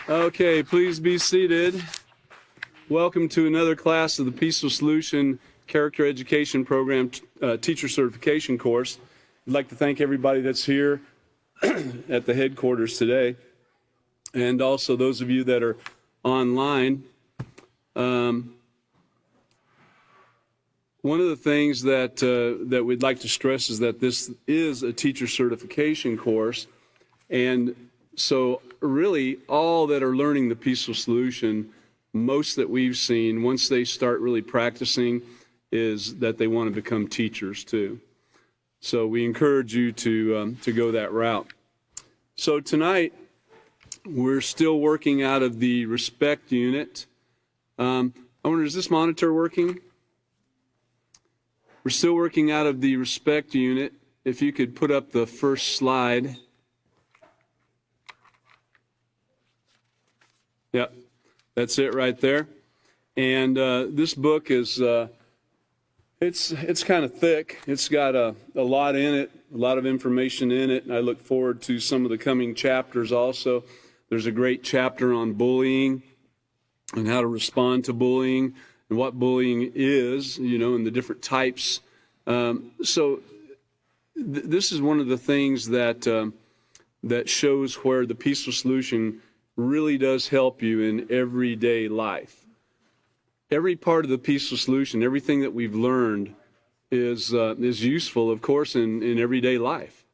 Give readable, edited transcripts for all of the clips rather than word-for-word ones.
Okay, please be seated. Welcome to another class of the Peaceful Solution Character Education Program Teacher Certification course. I'd like to thank everybody that's here at the headquarters today, and also those of you that are online. One of the things that we'd like to stress is that this is a teacher certification course, and so really all that are learning the Peaceful Solution, most that we've seen, once they start really practicing, is that they want to become teachers too. So we encourage you to go that route. So tonight, we're still working out of the respect unit. I wonder, is this monitor working? We're still working out of the respect unit. If you could put up the first slide. Yep, that's it right there. And this book is, it's kind of thick. It's got a lot in it, a lot of information in it, and I look forward to some of the coming chapters also. There's a great chapter on bullying and how to respond to bullying and what bullying is, and the different types. So this is one of the things that shows where the Peaceful Solution really does help you in everyday life. Every part of the Peaceful Solution, everything that we've learned is useful, of course, in everyday life.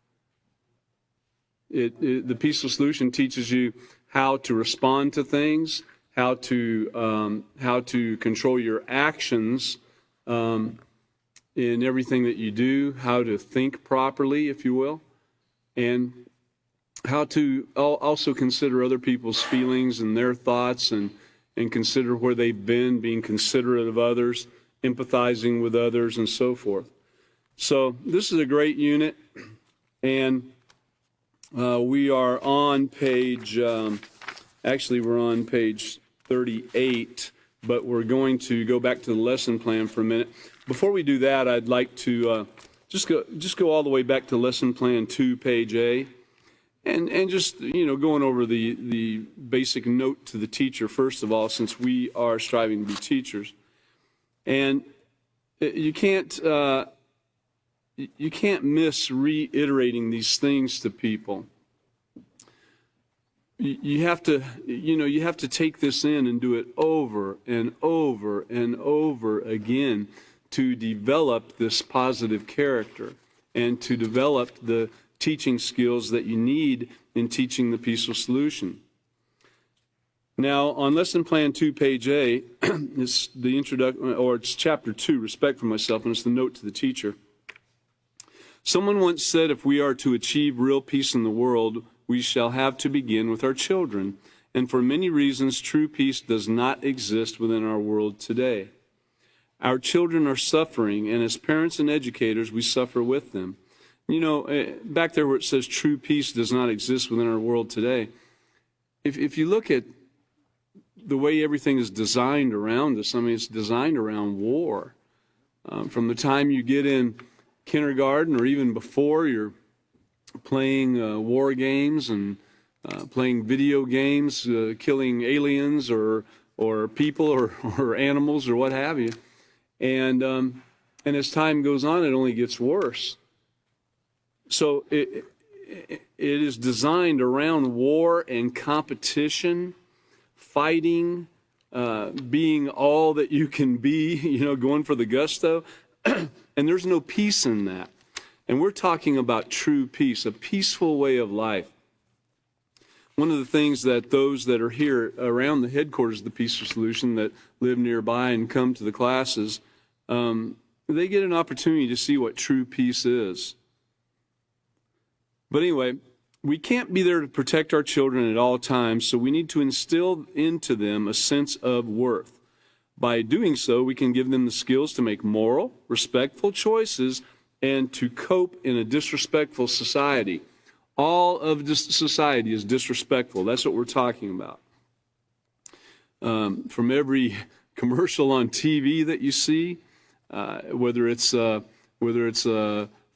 The Peaceful Solution teaches you how to respond to things, how to control your actions in everything that you do, how to think properly, if you will, and how to also consider other people's feelings and their thoughts, and consider where they've been, being considerate of others, empathizing with others, and so forth. So this is a great unit, and we are on page, actually we're on page 38, but we're going to go back to the lesson plan for a minute. Before we do that, I'd like to just go all the way back to lesson plan 2, page A. And just, going over the basic note to the teacher, first of all, since we are striving to be teachers. And you can't miss reiterating these things to people. You have to take this in and do it over and over and over again to develop this positive character and to develop the teaching skills that you need in teaching the Peaceful Solution. Now, on lesson plan 2, page A, it's the introduction, or it's chapter 2, respect for myself, and it's the note to the teacher. Someone once said, if we are to achieve real peace in the world, we shall have to begin with our children. And for many reasons, true peace does not exist within our world today. Our children are suffering, and as parents and educators, we suffer with them. Back there where it says true peace does not exist within our world today, if you look at the way everything is designed around us, it's designed around war. From the time you get in kindergarten or even before, you're playing war games and playing video games, killing aliens or people or animals or what have you. And as time goes on, it only gets worse. So it is designed around war and competition, fighting, being all that you can be, going for the gusto. And there's no peace in that. And we're talking about true peace, a peaceful way of life. One of the things that those that are here around the headquarters of the Peaceful Solution that live nearby and come to the classes, they get an opportunity to see what true peace is. But anyway, we can't be there to protect our children at all times, so we need to instill into them a sense of worth. By doing so, we can give them the skills to make moral, respectful choices and to cope in a disrespectful society. All of this society is disrespectful. That's what we're talking about. From every commercial on TV that you see, whether it's a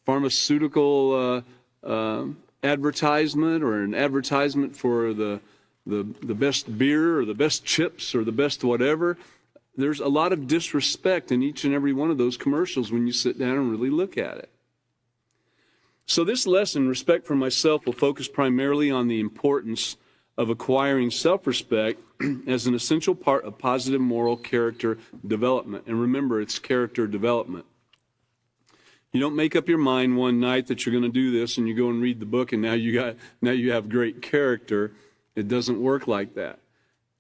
pharmaceutical advertisement or an advertisement for the the best beer or the best chips or the best whatever. There's a lot of disrespect in each and every one of those commercials when you sit down and really look at it. So this lesson, Respect for Myself, will focus primarily on the importance of acquiring self-respect as an essential part of positive moral character development. And remember, it's character development. You don't make up your mind one night that you're going to do this and you go and read the book and now you have great character. It doesn't work like that.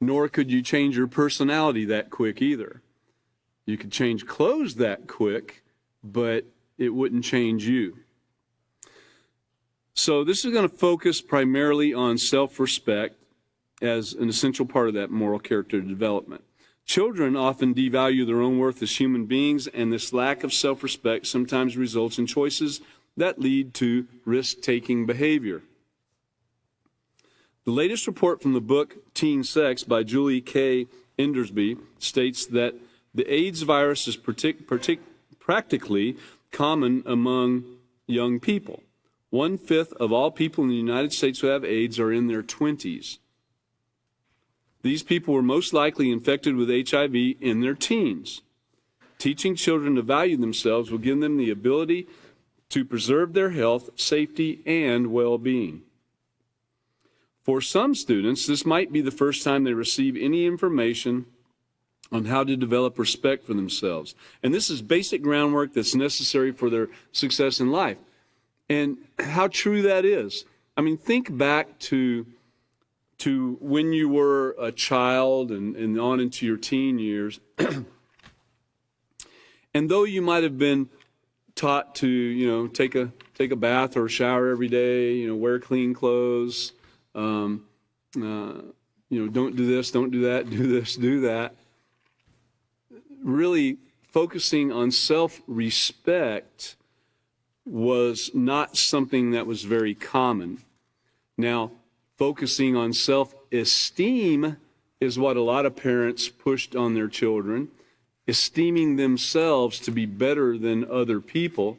Nor could you change your personality that quick either. You could change clothes that quick, but it wouldn't change you. So this is going to focus primarily on self-respect as an essential part of that moral character development. Children often devalue their own worth as human beings, and this lack of self-respect sometimes results in choices that lead to risk-taking behavior. The latest report from the book Teen Sex by Julie K. Endersby states that the AIDS virus is practically common among young people. 1/5 of all people in the United States who have AIDS are in their 20s. These people were most likely infected with HIV in their teens. Teaching children to value themselves will give them the ability to preserve their health, safety, and well-being. For some students, this might be the first time they receive any information on how to develop respect for themselves. And this is basic groundwork that's necessary for their success in life. And how true that is. I mean, think back to when you were a child and on into your teen years. And though you might have been taught to, take a bath or a shower every day, wear clean clothes, don't do this, don't do that, do this, do that. Really focusing on self-respect was not something that was very common. Now, focusing on self-esteem is what a lot of parents pushed on their children, esteeming themselves to be better than other people.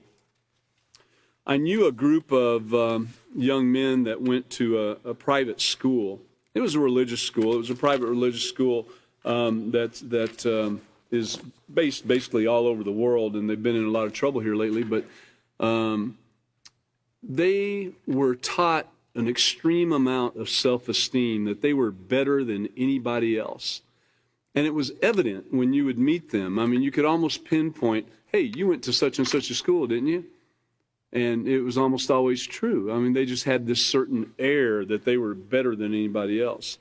I knew a group of young men that went to a private school. It was a religious school. It was a private religious school that is based basically all over the world, and they've been in a lot of trouble here lately, but they were taught an extreme amount of self-esteem, that they were better than anybody else. And it was evident when you would meet them. I mean, you could almost pinpoint, hey, you went to such and such a school, didn't you? And it was almost always true. I mean, they just had this certain air that they were better than anybody else.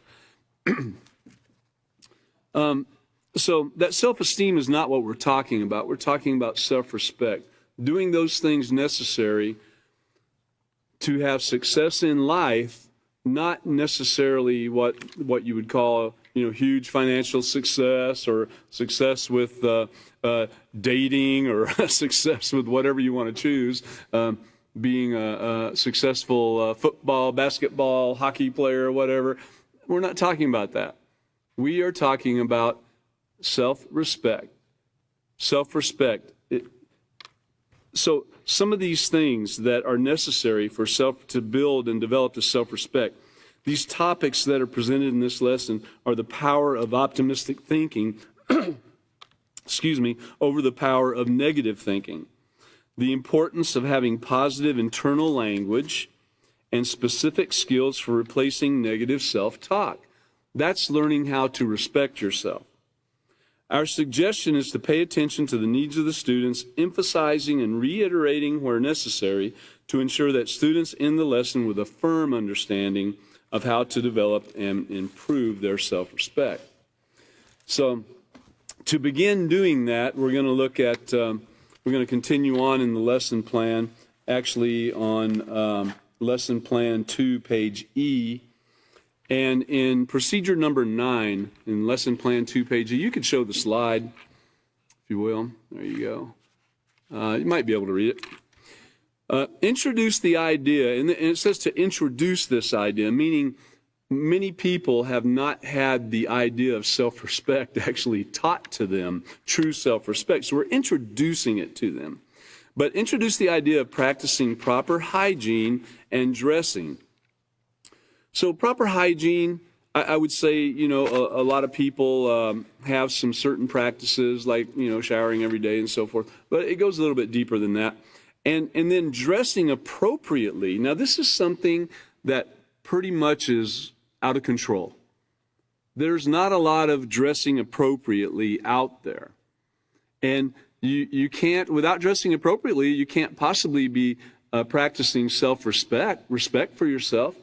So that self-esteem is not what we're talking about. We're talking about self-respect, doing those things necessary to have success in life, not necessarily what you would call, huge financial success or success with dating or success with whatever you want to choose, being a successful football, basketball, hockey player, whatever. We're not talking about that. We are talking about self-respect. Self-respect. So some of these things that are necessary for to build and develop the self-respect, these topics that are presented in this lesson are the power of optimistic thinking, over the power of negative thinking, the importance of having positive internal language, and specific skills for replacing negative self-talk. That's learning how to respect yourself. Our suggestion is to pay attention to the needs of the students, emphasizing and reiterating where necessary to ensure that students end the lesson with a firm understanding of how to develop and improve their self-respect. So to begin doing that, we're going to look at, we're going to continue on in the lesson plan, actually on lesson plan 2, page E. And in procedure number 9, in lesson plan 2, page E, you could show the slide, if you will. There you go. You might be able to read it. Introduce the idea, and it says to introduce this idea, meaning many people have not had the idea of self-respect actually taught to them, true self-respect. So we're introducing it to them. But introduce the idea of practicing proper hygiene and dressing. So proper hygiene, I would say, a lot of people have some certain practices like, showering every day and so forth, but it goes a little bit deeper than that. And then dressing appropriately. Now, this is something that pretty much is out of control. There's not a lot of dressing appropriately out there. And you can't, without dressing appropriately, you can't possibly be practicing respect for yourself.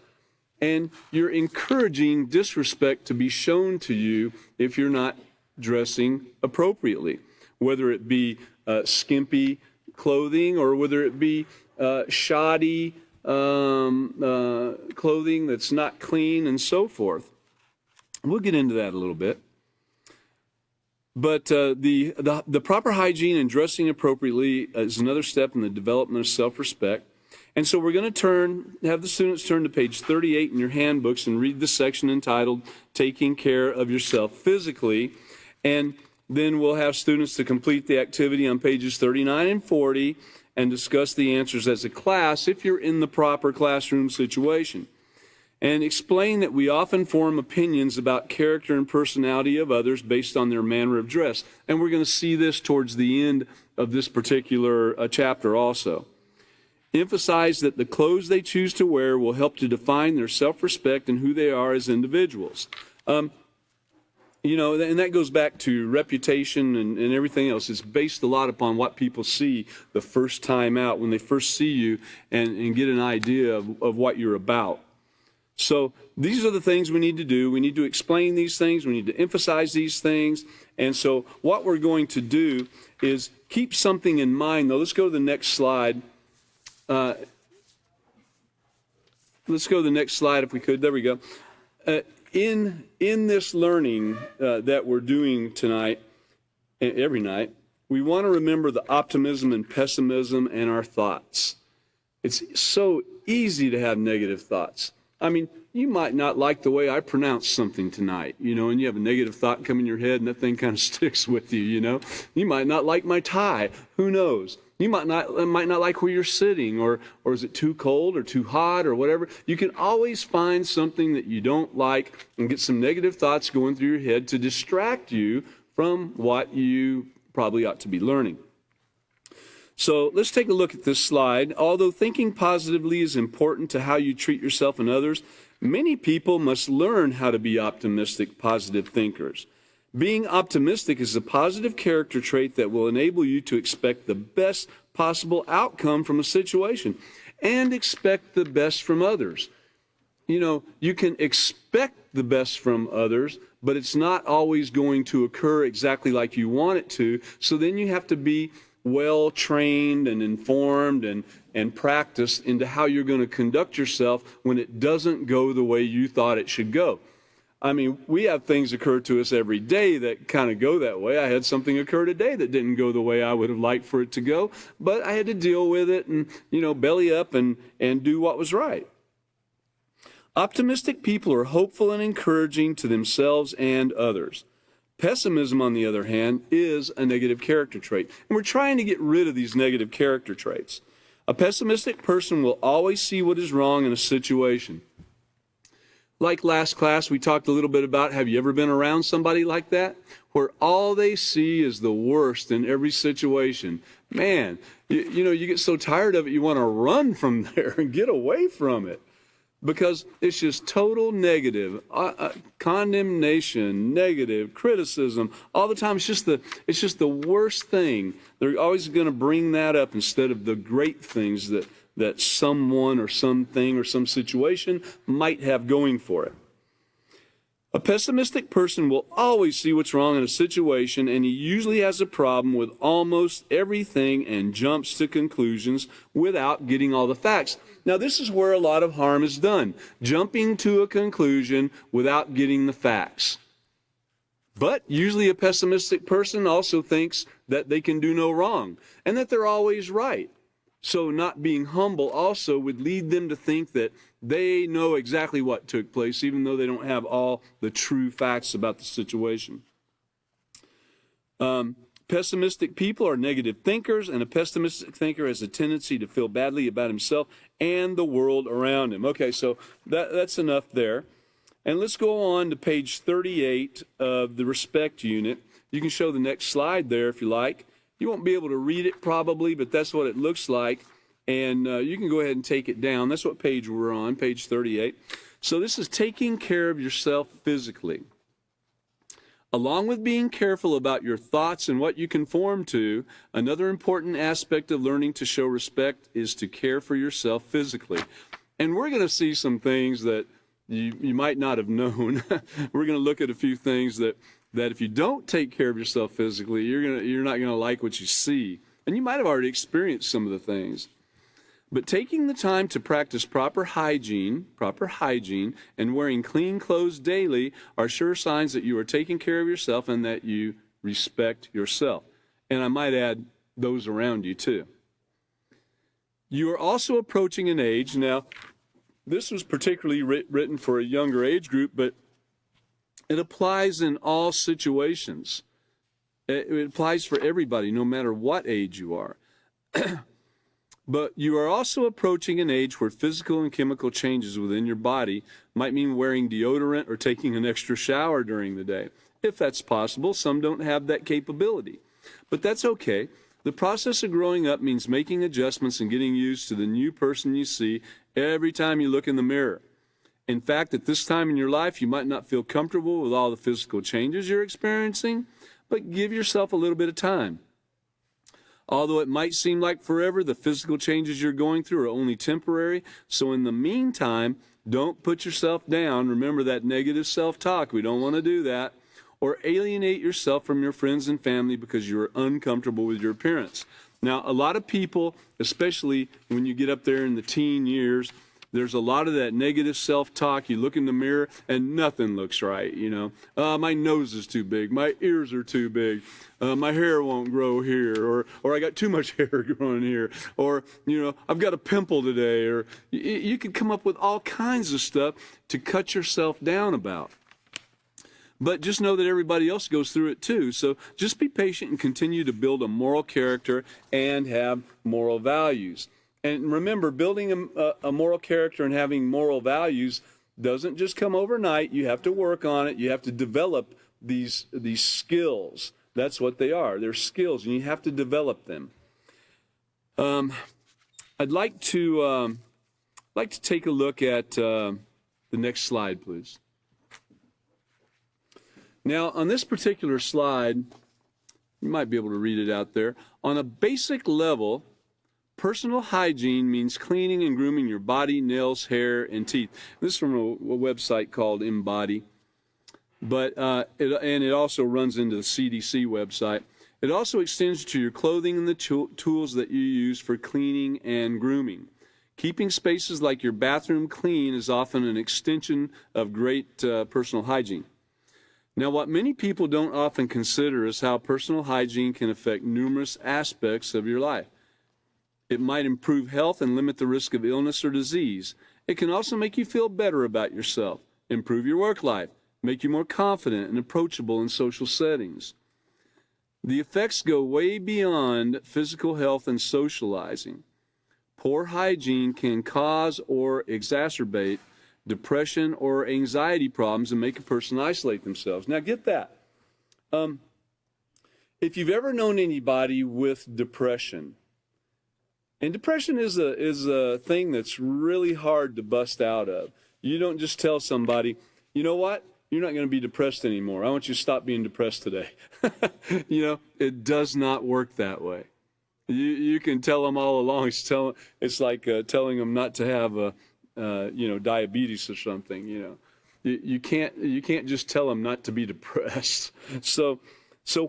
And you're encouraging disrespect to be shown to you if you're not dressing appropriately, whether it be skimpy clothing or whether it be shoddy clothing that's not clean and so forth. We'll get into that a little bit. But the proper hygiene and dressing appropriately is another step in the development of self-respect. And so we're going to have the students turn to page 38 in your handbooks and read the section entitled Taking Care of Yourself Physically. And then we'll have students to complete the activity on pages 39 and 40 and discuss the answers as a class if you're in the proper classroom situation. And explain that we often form opinions about character and personality of others based on their manner of dress. And we're going to see this towards the end of this particular chapter also. Emphasize that the clothes they choose to wear will help to define their self-respect and who they are as individuals. And that goes back to reputation and everything else. It's based a lot upon what people see the first time out when they first see you and get an idea of what you're about. So these are the things we need to do. We need to explain these things. We need to emphasize these things. And so what we're going to do is keep something in mind. Now, let's go to the next slide. Let's go to the next slide if we could. There we go. In this learning that we're doing tonight, every night, we want to remember the optimism and pessimism in our thoughts. It's so easy to have negative thoughts. I mean, you might not like the way I pronounce something tonight, and you have a negative thought come in your head and that thing kind of sticks with you, You might not like my tie. Who knows? You might not like where you're sitting, or is it too cold or too hot or whatever. You can always find something that you don't like and get some negative thoughts going through your head to distract you from what you probably ought to be learning. So let's take a look at this slide. Although thinking positively is important to how you treat yourself and others, many people must learn how to be optimistic, positive thinkers. Being optimistic is a positive character trait that will enable you to expect the best possible outcome from a situation and expect the best from others. You can expect the best from others, but it's not always going to occur exactly like you want it to. So then you have to be well trained and informed and practiced into how you're going to conduct yourself when it doesn't go the way you thought it should go. I mean, we have things occur to us every day that kind of go that way. I had something occur today that didn't go the way I would have liked for it to go, but I had to deal with it and, belly up and do what was right. Optimistic people are hopeful and encouraging to themselves and others. Pessimism, on the other hand, is a negative character trait. And we're trying to get rid of these negative character traits. A pessimistic person will always see what is wrong in a situation. Like last class, we talked a little bit about, have you ever been around somebody like that? Where all they see is the worst in every situation. Man, you get so tired of it, you want to run from there and get away from it. Because it's just total negative, condemnation, negative, criticism, all the time. It's just the worst thing. They're always going to bring that up instead of the great things that someone or something or some situation might have going for it. A pessimistic person will always see what's wrong in a situation, and he usually has a problem with almost everything and jumps to conclusions without getting all the facts. Now, this is where a lot of harm is done, jumping to a conclusion without getting the facts. But usually a pessimistic person also thinks that they can do no wrong and that they're always right. So not being humble also would lead them to think that they know exactly what took place, even though they don't have all the true facts about the situation. Pessimistic people are negative thinkers, and a pessimistic thinker has a tendency to feel badly about himself and the world around him. Okay, so that's enough there. And let's go on to page 38 of the respect unit. You can show the next slide there if you like. You won't be able to read it probably, but that's what it looks like. And you can go ahead and take it down. That's what page we're on, page 38. So this is taking care of yourself physically. Along with being careful about your thoughts and what you conform to, another important aspect of learning to show respect is to care for yourself physically. And we're going to see some things that you might not have known. We're going to look at a few things that if you don't take care of yourself physically, you're not going to like what you see. And you might have already experienced some of the things. But taking the time to practice proper hygiene, and wearing clean clothes daily are sure signs that you are taking care of yourself and that you respect yourself. And I might add those around you too. You are also approaching an age, now this was particularly written for a younger age group, but it applies in all situations. It applies for everybody, no matter what age you are. But you are also approaching an age where physical and chemical changes within your body might mean wearing deodorant or taking an extra shower during the day. If that's possible, some don't have that capability. But that's okay. The process of growing up means making adjustments and getting used to the new person you see every time you look in the mirror. In fact, at this time in your life, you might not feel comfortable with all the physical changes you're experiencing, but give yourself a little bit of time. Although it might seem like forever, the physical changes you're going through are only temporary. So in the meantime, don't put yourself down. Remember that negative self-talk. We don't want to do that. Or alienate yourself from your friends and family because you're uncomfortable with your appearance. Now, a lot of people, especially when you get up there in the teen years, there's a lot of that negative self-talk. You look in the mirror and nothing looks right, you know. My nose is too big. My ears are too big. My hair won't grow here. Or I got too much hair growing here. Or, you know, I've got a pimple today. Or you could come up with all kinds of stuff to cut yourself down about. But just know that everybody else goes through it too. So just be patient and continue to build a moral character and have moral values. And remember, building a moral character and having moral values doesn't just come overnight. You have to work on it. You have to develop these skills. That's what they are. They're skills, and you have to develop them. I'd like to take a look at the next slide, please. Now, on this particular slide, you might be able to read it out there. On a basic level, personal hygiene means cleaning and grooming your body, nails, hair, and teeth. This is from a website called Embody, but it also runs into the CDC website. It also extends to your clothing and the tools that you use for cleaning and grooming. Keeping spaces like your bathroom clean is often an extension of great personal hygiene. Now, what many people don't often consider is how personal hygiene can affect numerous aspects of your life. It might improve health and limit the risk of illness or disease. It can also make you feel better about yourself, improve your work life, make you more confident and approachable in social settings. The effects go way beyond physical health and socializing. Poor hygiene can cause or exacerbate depression or anxiety problems and make a person isolate themselves. Now get that. If you've ever known anybody with depression, and depression is a thing that's really hard to bust out of. You don't just tell somebody, you know what, you're not going to be depressed anymore. I want you to stop being depressed today. You know, it does not work that way. You can tell them all along. It's like telling them not to have diabetes or something. You know, you can't just tell them not to be depressed. So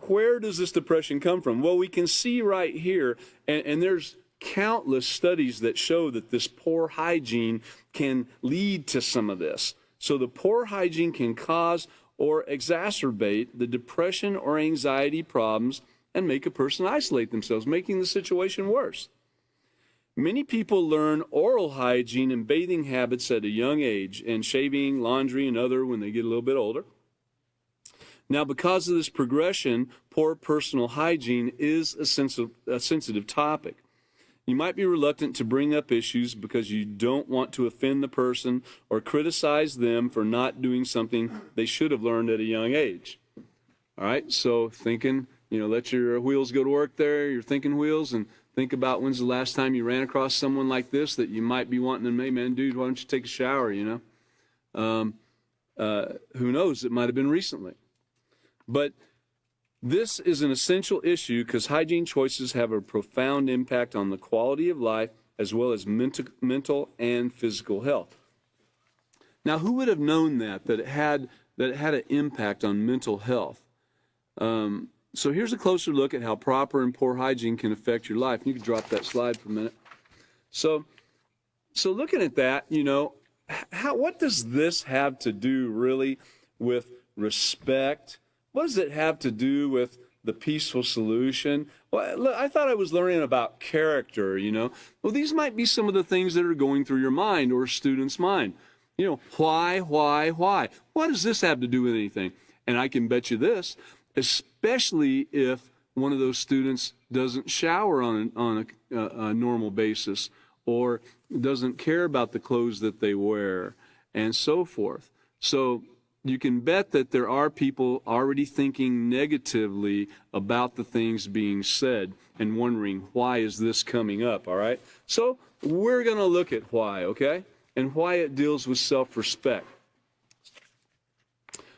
where does this depression come from? Well, we can see right here, and there's countless studies that show that this poor hygiene can lead to some of this. So the poor hygiene can cause or exacerbate the depression or anxiety problems and make a person isolate themselves, making the situation worse. Many people learn oral hygiene and bathing habits at a young age, and shaving, laundry, and other when they get a little bit older. Now, because of this progression, poor personal hygiene is a sensitive topic. You might be reluctant to bring up issues because you don't want to offend the person or criticize them for not doing something they should have learned at a young age. All right, so thinking, let your wheels go to work there, your thinking wheels, and think about when's the last time you ran across someone like this that you might be wanting to, hey, man, dude, why don't you take a shower, Who knows? It might have been recently. But this is an essential issue because hygiene choices have a profound impact on the quality of life as well as mental and physical health. Now, who would have known that it had an impact on mental health? So here's a closer look at how proper and poor hygiene can affect your life. You can drop that slide for a minute. So looking at that, what does this have to do really with respect? What does it have to do with the peaceful solution? Well, look, I thought I was learning about character, Well, these might be some of the things that are going through your mind or a student's mind. Why? What does this have to do with anything? And I can bet you this, especially if one of those students doesn't shower on a normal basis or doesn't care about the clothes that they wear and so forth. So you can bet that there are people already thinking negatively about the things being said and wondering, why is this coming up, all right? So we're going to look at why, okay? And why it deals with self-respect.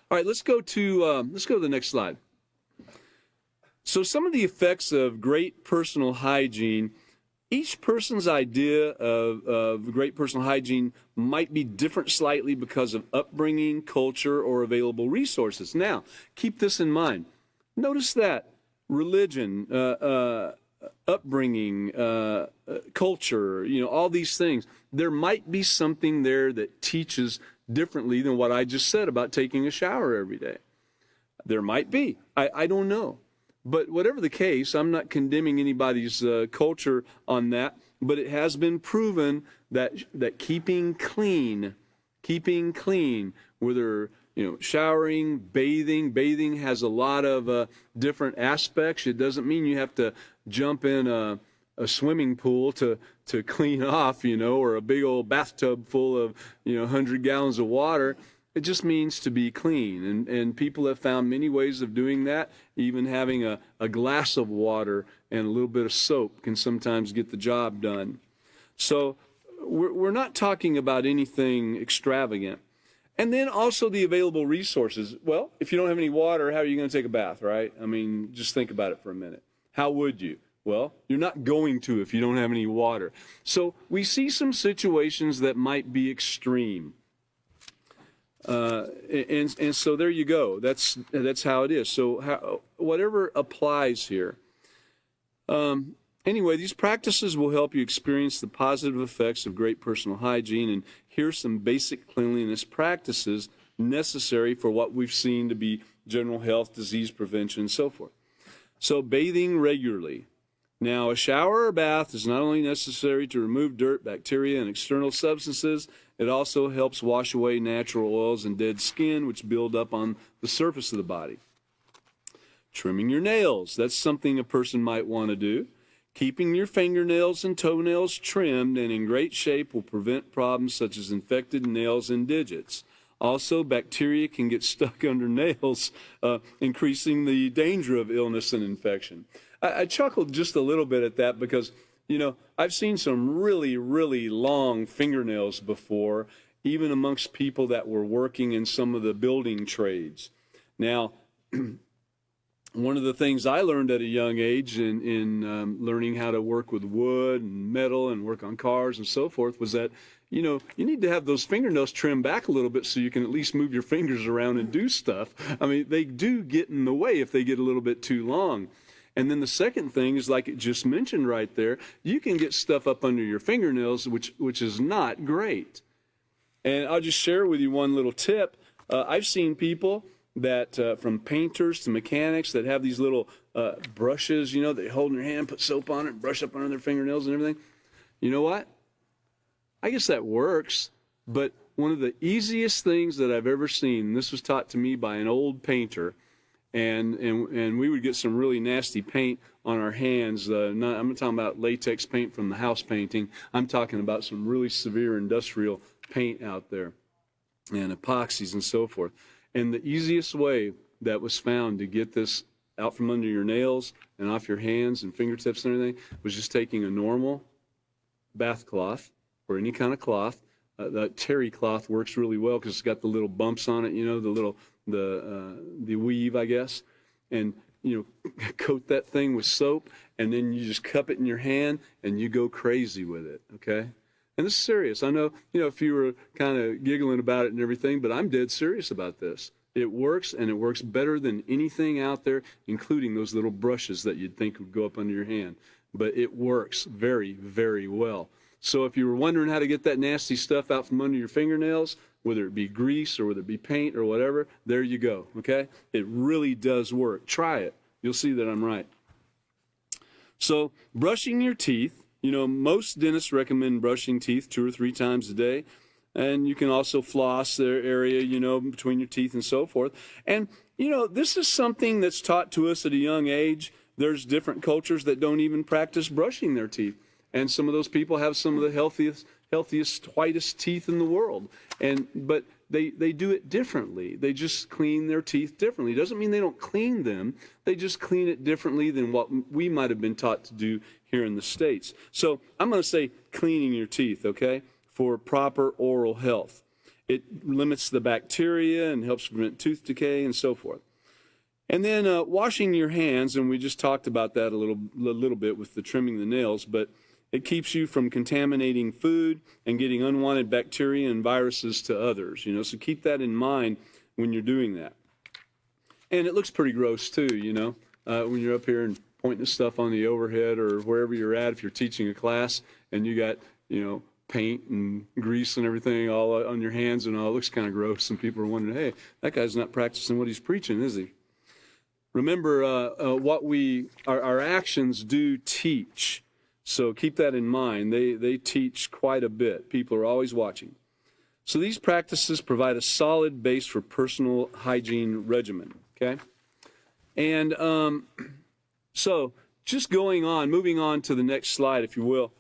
All right, let's go to the next slide. So some of the effects of great personal hygiene, each person's idea of great personal hygiene might be different slightly because of upbringing, culture, or available resources. Now, keep this in mind. Notice that religion, upbringing, culture, all these things, there might be something there that teaches differently than what I just said about taking a shower every day. There might be. I don't know. But whatever the case, I'm not condemning anybody's culture on that, but it has been proven that keeping clean, whether showering, bathing has a lot of different aspects. It doesn't mean you have to jump in a swimming pool to clean off, or a big old bathtub full of 100 gallons of water. It just means to be clean, and people have found many ways of doing that. Even having a glass of water and a little bit of soap can sometimes get the job done. So we're not talking about anything extravagant. And then also the available resources. Well, if you don't have any water, how are you going to take a bath, right? I mean, just think about it for a minute. How would you? Well, you're not going to if you don't have any water. So we see some situations that might be extreme. And so there you go. That's how it is. So whatever applies here. Anyway, these practices will help you experience the positive effects of great personal hygiene. And here's some basic cleanliness practices necessary for what we've seen to be general health, disease prevention, and so forth. So bathing regularly. Now, a shower or bath is not only necessary to remove dirt, bacteria, and external substances, it also helps wash away natural oils and dead skin, which build up on the surface of the body. Trimming your nails, that's something a person might want to do. Keeping your fingernails and toenails trimmed and in great shape will prevent problems such as infected nails and digits. Also, bacteria can get stuck under nails, increasing the danger of illness and infection. I chuckled just a little bit at that because, I've seen some really, really long fingernails before, even amongst people that were working in some of the building trades. Now, one of the things I learned at a young age in learning how to work with wood and metal and work on cars and so forth was that, you need to have those fingernails trimmed back a little bit so you can at least move your fingers around and do stuff. I mean, they do get in the way if they get a little bit too long. And then the second thing is, like it just mentioned right there, you can get stuff up under your fingernails, which is not great. And I'll just share with you one little tip. I've seen people that, from painters to mechanics, that have these little brushes, they hold in their hand, put soap on it, brush up under their fingernails and everything. You know what? I guess that works, but one of the easiest things that I've ever seen, and this was taught to me by an old painter, and we would get some really nasty paint on our hands. I'm not talking about latex paint from the house painting. I'm talking about some really severe industrial paint out there, and epoxies and so forth. And the easiest way that was found to get this out from under your nails and off your hands and fingertips and everything was just taking a normal bath cloth or any kind of cloth. The terry cloth works really well because it's got the little bumps on it, the weave, I guess. And, coat that thing with soap, and then you just cup it in your hand and you go crazy with it, okay? And this is serious. I know, if you were kind of giggling about it and everything, but I'm dead serious about this. It works, and it works better than anything out there, including those little brushes that you'd think would go up under your hand. But it works very, very well. So if you were wondering how to get that nasty stuff out from under your fingernails, whether it be grease or whether it be paint or whatever, there you go, okay? It really does work. Try it. You'll see that I'm right. So brushing your teeth, most dentists recommend brushing teeth 2 or 3 times a day. And you can also floss their area, between your teeth and so forth. And, this is something that's taught to us at a young age. There's different cultures that don't even practice brushing their teeth. And some of those people have some of the healthiest, whitest teeth in the world. But they do it differently. They just clean their teeth differently. It doesn't mean they don't clean them. They just clean it differently than what we might have been taught to do here in the States. So I'm going to say cleaning your teeth, okay, for proper oral health. It limits the bacteria and helps prevent tooth decay and so forth. And then washing your hands, and we just talked about that a little bit with the trimming the nails, but it keeps you from contaminating food and getting unwanted bacteria and viruses to others, so keep that in mind when you're doing that. And it looks pretty gross too, when you're up here and pointing this stuff on the overhead or wherever you're at, if you're teaching a class and you got, paint and grease and everything all on your hands and all, it looks kind of gross, and people are wondering, hey, that guy's not practicing what he's preaching, is he? Remember, our actions do teach. So keep that in mind. They teach quite a bit. People are always watching. So these practices provide a solid base for personal hygiene regimen, okay? And so just moving on to the next slide, if you will.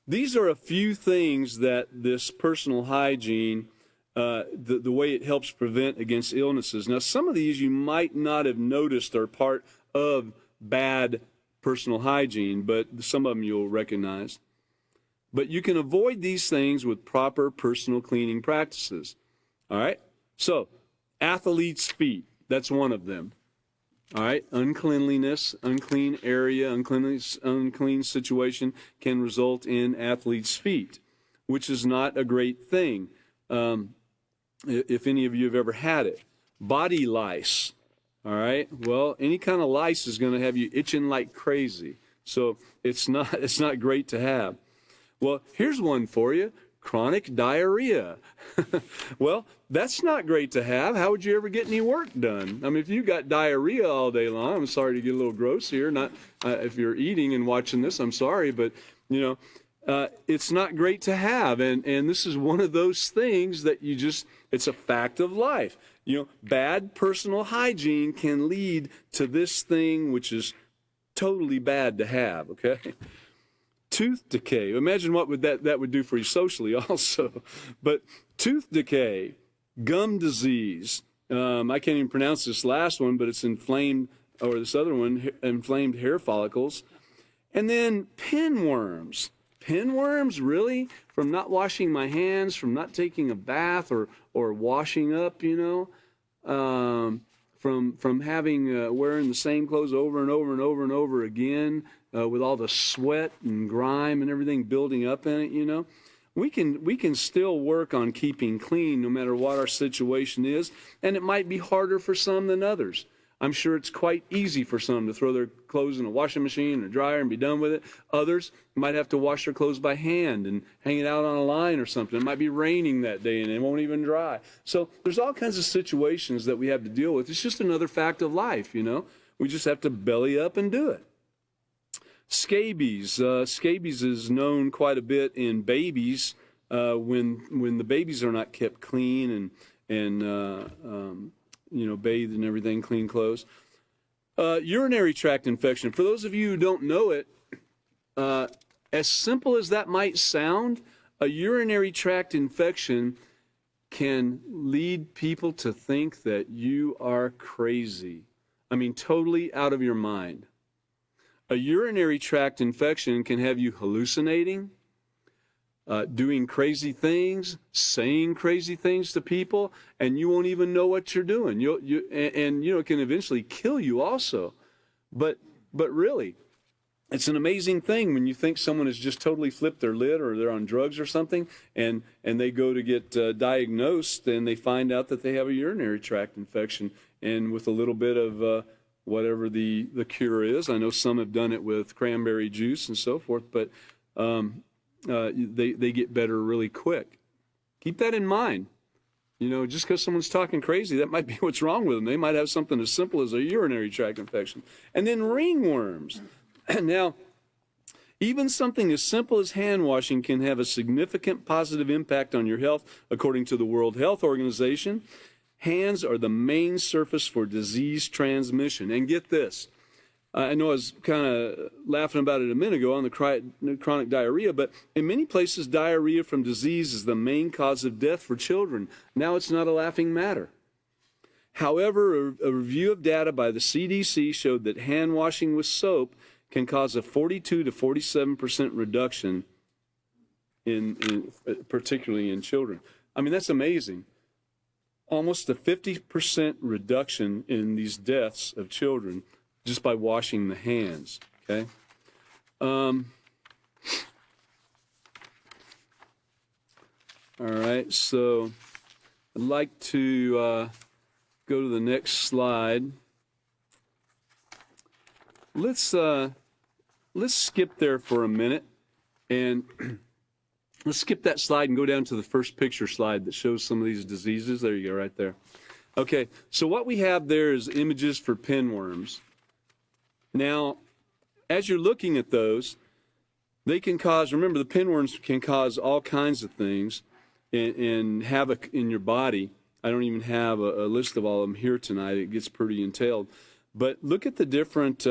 These are a few things that this personal hygiene, the way it helps prevent against illnesses. Now, some of these you might not have noticed are part of bad personal hygiene, but some of them you'll recognize. But you can avoid these things with proper personal cleaning practices. All right? So, athlete's feet, that's one of them. All right? Uncleanliness, unclean area, unclean situation can result in athlete's feet, which is not a great thing, if any of you have ever had it. Body lice. All right. Well, any kind of lice is going to have you itching like crazy. So it's not great to have. Well, here's one for you. Chronic diarrhea. Well, that's not great to have. How would you ever get any work done? I mean, if you got diarrhea all day long, I'm sorry to get a little gross here. Not if you're eating and watching this, I'm sorry, but it's not great to have. And this is one of those things that it's a fact of life. Bad personal hygiene can lead to this thing, which is totally bad to have, okay? Tooth decay. Imagine what that would do for you socially also. But tooth decay, gum disease, I can't even pronounce this last one, but it's inflamed, or this other one, inflamed hair follicles. And then pinworms. Pinworms, really? From not washing my hands, from not taking a bath or washing up, from having wearing the same clothes over and over and over and over again, with all the sweat and grime and everything building up in it, we can still work on keeping clean no matter what our situation is, and it might be harder for some than others. I'm sure it's quite easy for some to throw their clothes in a washing machine or dryer and be done with it. Others might have to wash their clothes by hand and hang it out on a line or something. It might be raining that day and it won't even dry. So there's all kinds of situations that we have to deal with. It's just another fact of life, We just have to belly up and do it. Scabies. Scabies is known quite a bit in babies when the babies are not kept clean and bathed and everything, clean clothes. Urinary tract infection. For those of you who don't know it, as simple as that might sound, a urinary tract infection can lead people to think that you are crazy. I mean, totally out of your mind. A urinary tract infection can have you hallucinating, doing crazy things, saying crazy things to people, and you won't even know what you're doing. It can eventually kill you also. But really, it's an amazing thing when you think someone has just totally flipped their lid or they're on drugs or something, and they go to get diagnosed, and they find out that they have a urinary tract infection. And with a little bit of whatever the cure is, I know some have done it with cranberry juice and so forth, but they get better really quick. Keep that in mind. Just because someone's talking crazy, that might be what's wrong with them. They might have something as simple as a urinary tract infection. And then ringworms. Now, even something as simple as hand washing can have a significant positive impact on your health, according to the World Health Organization. Hands are the main surface for disease transmission. And get this, I know I was kind of laughing about it a minute ago on the chronic diarrhea, but in many places, diarrhea from disease is the main cause of death for children. Now it's not a laughing matter. However, a review of data by the CDC showed that hand washing with soap can cause a 42 to 47% reduction particularly in children. I mean, that's amazing. Almost a 50% reduction in these deaths of children just by washing the hands, okay? All right, so I'd like to go to the next slide. Let's skip there for a minute, and let's skip that slide and go down to the first picture slide that shows some of these diseases. There you go, right there. Okay, so what we have there is images for pinworms. Now, as you're looking at those, they can cause, remember, the pinworms can cause all kinds of things and havoc in your body. I don't even have a list of all of them here tonight. It gets pretty entailed. But look at the different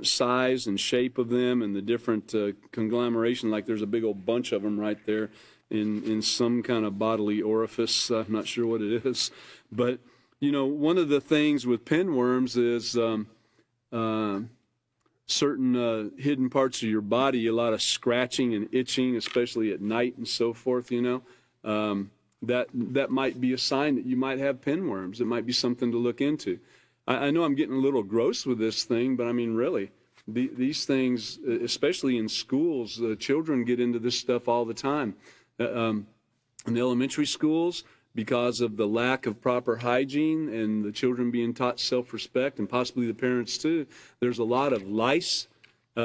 size and shape of them and the different conglomeration, like there's a big old bunch of them right there in some kind of bodily orifice. I'm not sure what it is. But, one of the things with pinworms is certain hidden parts of your body, a lot of scratching and itching, especially at night and so forth, that might be a sign that you might have pinworms. It might be something to look into. I know I'm getting a little gross with this thing, but I mean, really, these things, especially in schools, children get into this stuff all the time. In the elementary schools, because of the lack of proper hygiene and the children being taught self-respect, and possibly the parents too, there's a lot of lice,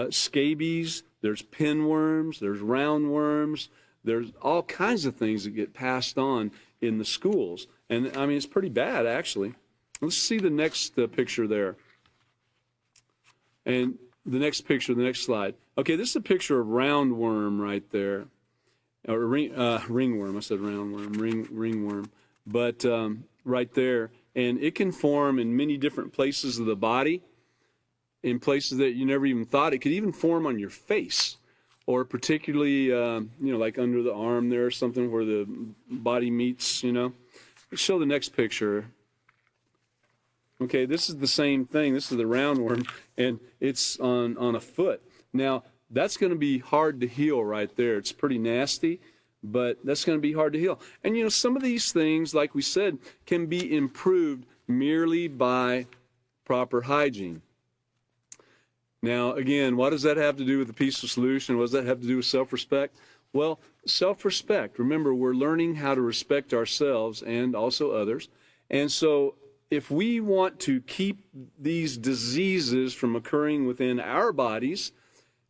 scabies, there's pinworms, there's roundworms, there's all kinds of things that get passed on in the schools. And I mean, it's pretty bad, actually. Let's see the next picture there. And the next picture, the next slide. Okay, this is a picture of roundworm right there. Or ringworm, I said roundworm, ringworm. But right there. And it can form in many different places of the body, in places that you never even thought. It could even form on your face, or particularly, like under the arm there or something where the body meets, Let's show the next picture. Okay, this is the same thing. This is the roundworm, and it's on a foot. Now, that's going to be hard to heal right there. It's pretty nasty, but that's going to be hard to heal. And, some of these things, like we said, can be improved merely by proper hygiene. Now, again, what does that have to do with the peaceful solution? What does that have to do with self-respect? Well, self-respect. Remember, we're learning how to respect ourselves and also others. And so if we want to keep these diseases from occurring within our bodies,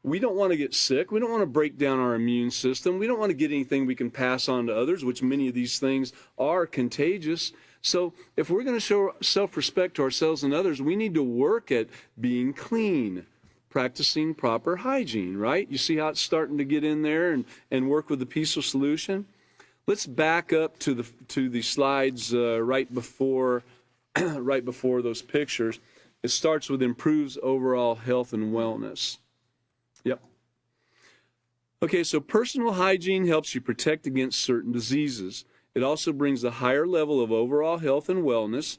we don't want to get sick. We don't want to break down our immune system. We don't want to get anything we can pass on to others, which many of these things are contagious. So if we're going to show self-respect to ourselves and others, we need to work at being clean, practicing proper hygiene, right? You see how it's starting to get in there and work with the peaceful solution? Let's back up to the slides right before right before those pictures. It starts with improves overall health and wellness. Yep. Okay, so personal hygiene helps you protect against certain diseases. It also brings a higher level of overall health and wellness.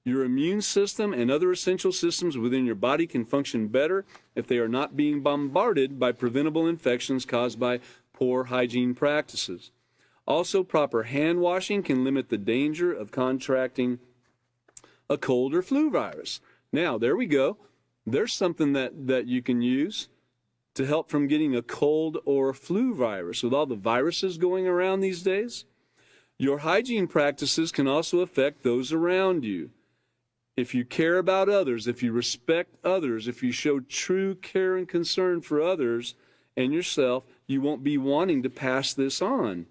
Your immune system and other essential systems within your body can function better if they are not being bombarded by preventable infections caused by poor hygiene practices. Also, proper hand washing can limit the danger of contracting a cold or flu virus. Now, there we go. There's something that you can use to help from getting a cold or a flu virus. With all the viruses going around these days, your hygiene practices can also affect those around you. If you care about others, if you respect others, if you show true care and concern for others and yourself, you won't be wanting to pass this on.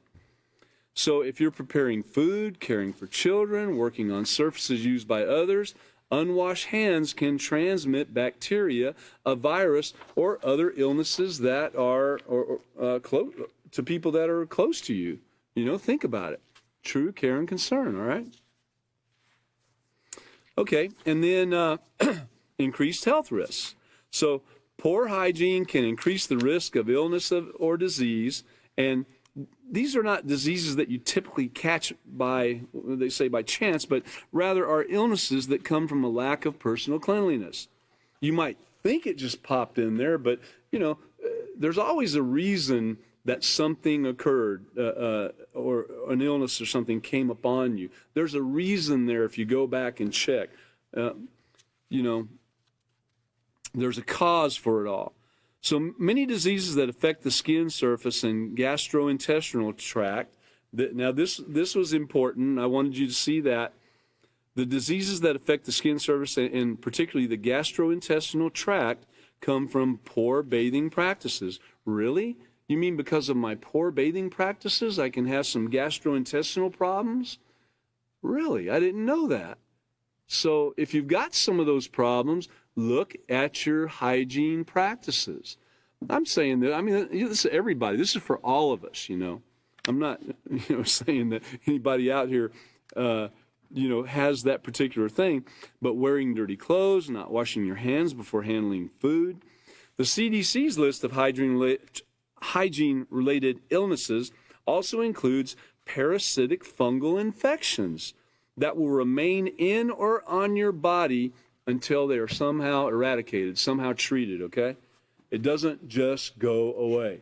So if you're preparing food, caring for children, working on surfaces used by others, unwashed hands can transmit bacteria, a virus, or other illnesses that are close to people that are close to you. You know, think about it. True care and concern, all right? Okay, and then increased health risks. So poor hygiene can increase the risk of illness or disease, and these are not diseases that you typically catch by, they say by chance, but rather are illnesses that come from a lack of personal cleanliness. You might think it just popped in there, but, you know, there's always a reason that something occurred or an illness or something came upon you. There's a reason there if you go back and check. You know, there's a cause for it all. So many diseases that affect the skin surface and gastrointestinal tract. Now this was important. I wanted you to see that. The diseases that affect the skin surface and particularly the gastrointestinal tract come from poor bathing practices. Really? You mean because of my poor bathing practices I can have some gastrointestinal problems? Really? I didn't know that. So if you've got some of those problems, look at your hygiene practices. I'm saying that, I mean, this is everybody. This is for all of us, you know. I'm not, you know, saying that anybody out here, you know, has that particular thing, but wearing dirty clothes, not washing your hands before handling food. The CDC's list of hygiene-related illnesses also includes parasitic fungal infections that will remain in or on your body until they are somehow eradicated, somehow treated, okay? It doesn't just go away.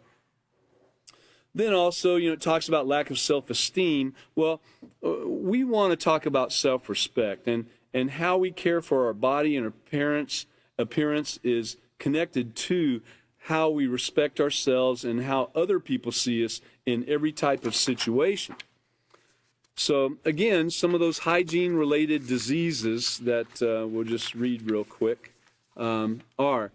Then also, you know, it talks about lack of self-esteem. Well, we want to talk about self-respect, and how we care for our body and appearance is connected to how we respect ourselves and how other people see us in every type of situation. So again, some of those hygiene-related diseases that we'll just read real quick are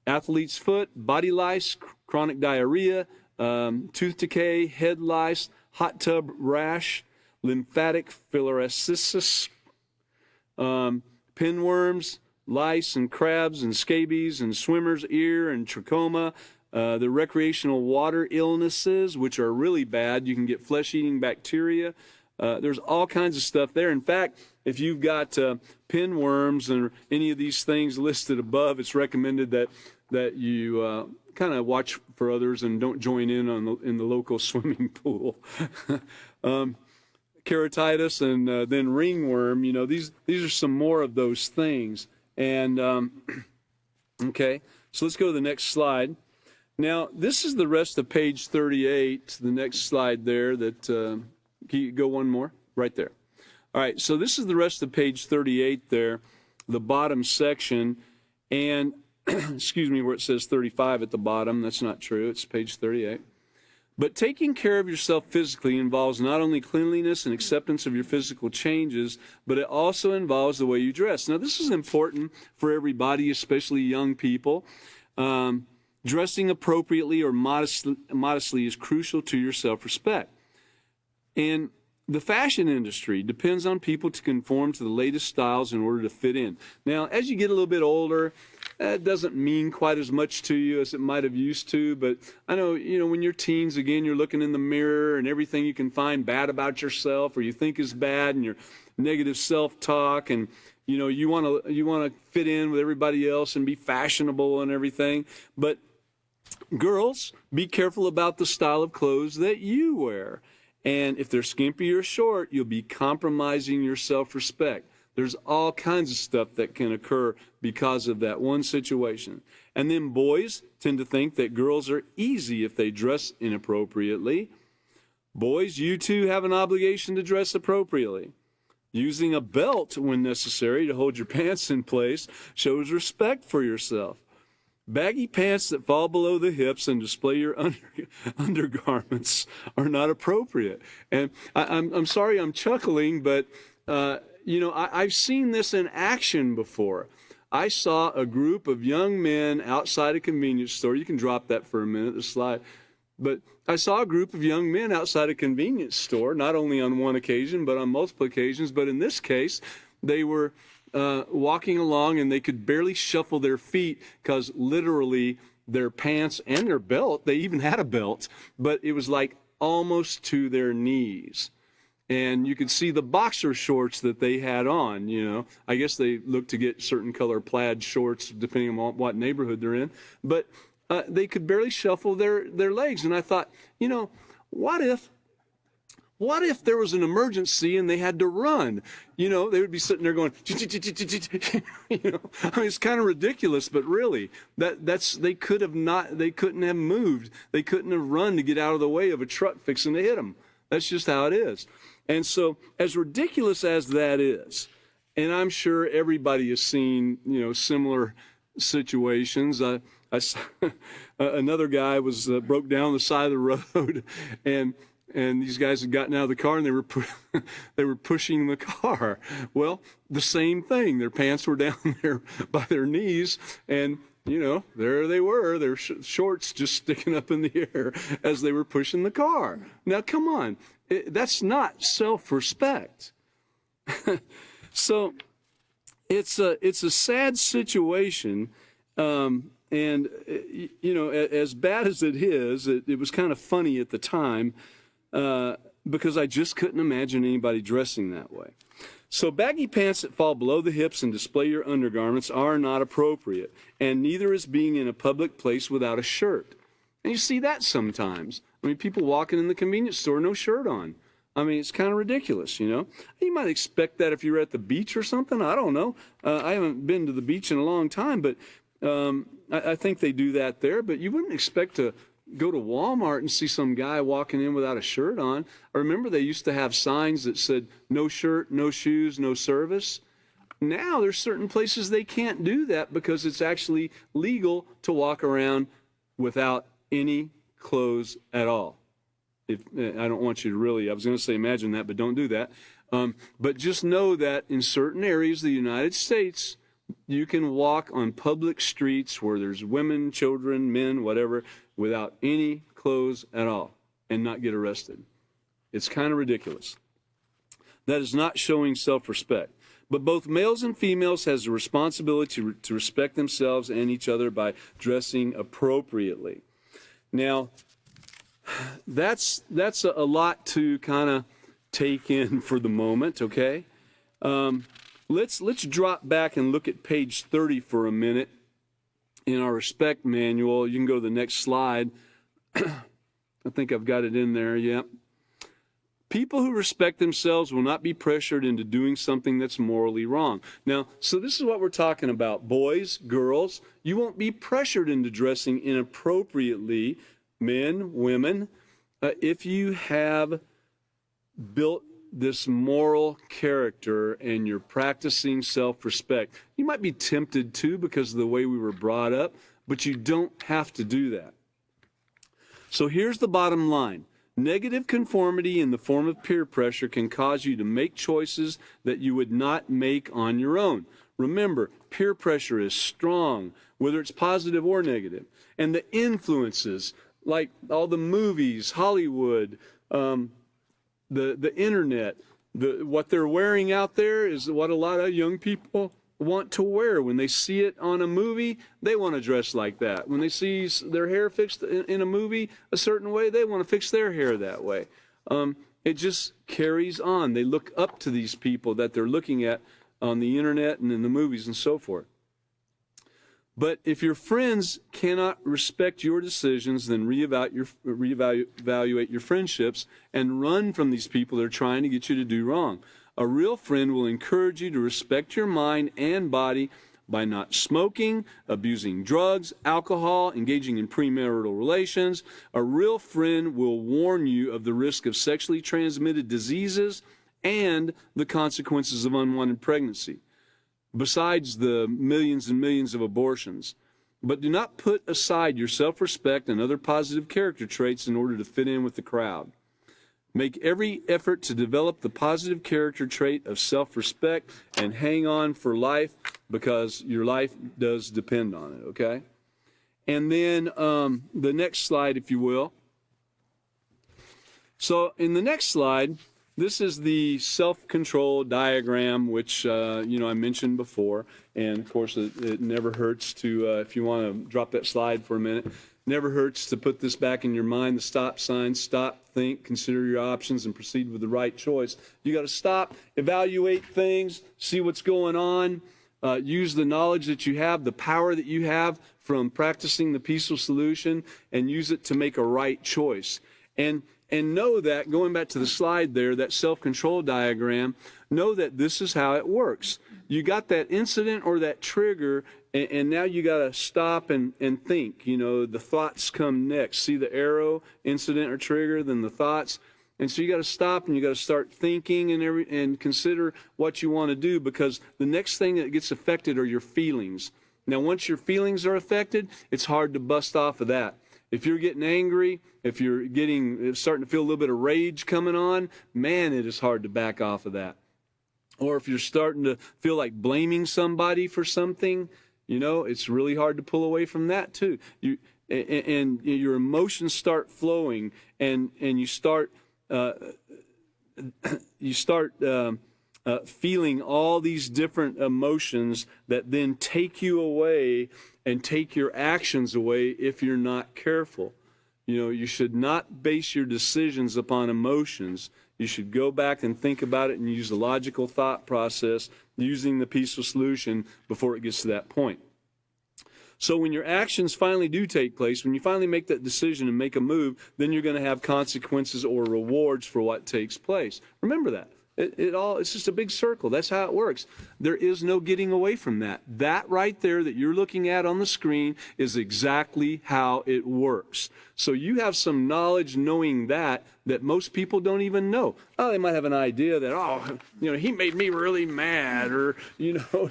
athlete's foot, body lice, chronic diarrhea, tooth decay, head lice, hot tub rash, lymphatic filariasis, pinworms, lice and crabs and scabies and swimmer's ear and trachoma, the recreational water illnesses, which are really bad. You can get flesh-eating bacteria. There's all kinds of stuff there. In fact, if you've got pinworms and any of these things listed above, it's recommended that you kind of watch for others and don't join in in the local swimming pool. Keratitis and then ringworm, you know, these are some more of those things. And okay, so let's go to the next slide. Now, this is the rest of page 38, the next slide there that, can you go one more? Right there. All right, so this is the rest of page 38 there, the bottom section, and, excuse me, where it says 35 at the bottom. That's not true. It's page 38. But taking care of yourself physically involves not only cleanliness and acceptance of your physical changes, but it also involves the way you dress. Now, this is important for everybody, especially young people. Dressing appropriately or modestly is crucial to your self-respect. And the fashion industry depends on people to conform to the latest styles in order to fit in. Now, as you get a little bit older, It doesn't mean quite as much to you as it might have used to. But I know, when you're teens, again, you're looking in the mirror and everything you can find bad about yourself or you think is bad, and your negative self-talk, and you want to fit in with everybody else and be fashionable and everything. But girls, be careful about the style of clothes that you wear. And if they're skimpy or short, you'll be compromising your self-respect. There's all kinds of stuff that can occur because of that one situation. And then boys tend to think that girls are easy if they dress inappropriately. Boys, you too have an obligation to dress appropriately. Using a belt when necessary to hold your pants in place shows respect for yourself. Baggy pants that fall below the hips and display your undergarments are not appropriate. And I'm sorry I'm chuckling, but I've seen this in action before. I saw a group of young men outside a convenience store. You can drop that for a minute, the slide. But I saw a group of young men outside a convenience store, not only on one occasion, but on multiple occasions. But in this case, they were walking along and they could barely shuffle their feet because literally their pants and their belt, they even had a belt, but it was like almost to their knees. And you could see the boxer shorts that they had on, I guess they look to get certain color plaid shorts depending on what neighborhood they're in. But they could barely shuffle their legs. And I thought, what if there was an emergency and they had to run? They would be sitting there going, it's kind of ridiculous, but really, they couldn't have moved. They couldn't have run to get out of the way of a truck fixing to hit them. That's just how it is. And so, as ridiculous as that is, and I'm sure everybody has seen, similar situations. I saw another guy was broke down the side of the road, and these guys had gotten out of the car and they were pushing the car. Well, the same thing. Their pants were down there by their knees, and there they were, their shorts just sticking up in the air as they were pushing the car. Now, come on, that's not self-respect. So it's a sad situation. And, as bad as it is, it was kind of funny at the time because I just couldn't imagine anybody dressing that way. So baggy pants that fall below the hips and display your undergarments are not appropriate, and neither is being in a public place without a shirt. And you see that sometimes. People walking in the convenience store, no shirt on. It's kind of ridiculous, You might expect that if you're at the beach or something. I don't know. I haven't been to the beach in a long time, but I think they do that there, but you wouldn't expect to go to Walmart and see some guy walking in without a shirt on. I remember they used to have signs that said, no shirt, no shoes, no service. Now there's certain places they can't do that because it's actually legal to walk around without any clothes at all. I don't want you to really, I was going to say imagine that, but don't do that. But just know that in certain areas of the United States, you can walk on public streets where there's women, children, men, whatever, without any clothes at all and not get arrested. It's kind of ridiculous. That is not showing self-respect. But both males and females has a responsibility to respect themselves and each other by dressing appropriately. Now, that's a lot to kind of take in for the moment, okay? Let's drop back and look at page 30 for a minute in our respect manual. You can go to the next slide. I think I've got it in there, yeah. People who respect themselves will not be pressured into doing something that's morally wrong. Now, so this is what we're talking about. Boys, girls, you won't be pressured into dressing inappropriately, men, women, if you have built this moral character and you're practicing self-respect. You might be tempted to because of the way we were brought up, but you don't have to do that. So here's the bottom line. Negative conformity in the form of peer pressure can cause you to make choices that you would not make on your own. Remember, peer pressure is strong, whether it's positive or negative. And the influences, like all the movies, Hollywood, the internet, what they're wearing out there is what a lot of young people want to wear. When they see it on a movie, they want to dress like that. When they see their hair fixed in a movie a certain way, they want to fix their hair that way. It just carries on. They look up to these people that they're looking at on the internet and in the movies and so forth. But if your friends cannot respect your decisions, then reevaluate your friendships and run from these people that are trying to get you to do wrong. A real friend will encourage you to respect your mind and body by not smoking, abusing drugs, alcohol, engaging in premarital relations. A real friend will warn you of the risk of sexually transmitted diseases and the consequences of unwanted pregnancy, besides the millions and millions of abortions. But do not put aside your self-respect and other positive character traits in order to fit in with the crowd. Make every effort to develop the positive character trait of self-respect and hang on for life, because your life does depend on it, okay? And then the next slide, if you will. So in the next slide, this is the self-control diagram, which, I mentioned before. And, of course, it never hurts to, if you want to drop that slide for a minute, never hurts to put this back in your mind, the stop sign: stop, think, consider your options, and proceed with the right choice. You got to stop, evaluate things, see what's going on, use the knowledge that you have, the power that you have from practicing the peaceful solution, and use it to make a right choice. And know that, going back to the slide there, that self-control diagram, know that this is how it works. You got that incident or that trigger, and now you got to stop and think. The thoughts come next. See the arrow, incident or trigger, then the thoughts. And so you got to stop and you got to start thinking and consider what you want to do, because the next thing that gets affected are your feelings. Now, once your feelings are affected, it's hard to bust off of that. If you're getting angry, if you're starting to feel a little bit of rage coming on, man, it is hard to back off of that. Or if you're starting to feel like blaming somebody for something, it's really hard to pull away from that too. And your emotions start flowing, and you start feeling all these different emotions that then take you away and take your actions away if you're not careful. You should not base your decisions upon emotions. You should go back and think about it and use a logical thought process using the peaceful solution before it gets to that point. So when your actions finally do take place, when you finally make that decision and make a move, then you're going to have consequences or rewards for what takes place. Remember that. It's just a big circle. That's how it works. There is no getting away from that. That right there that you're looking at on the screen is exactly how it works. So you have some knowledge knowing that most people don't even know. Oh, they might have an idea that, he made me really mad, or,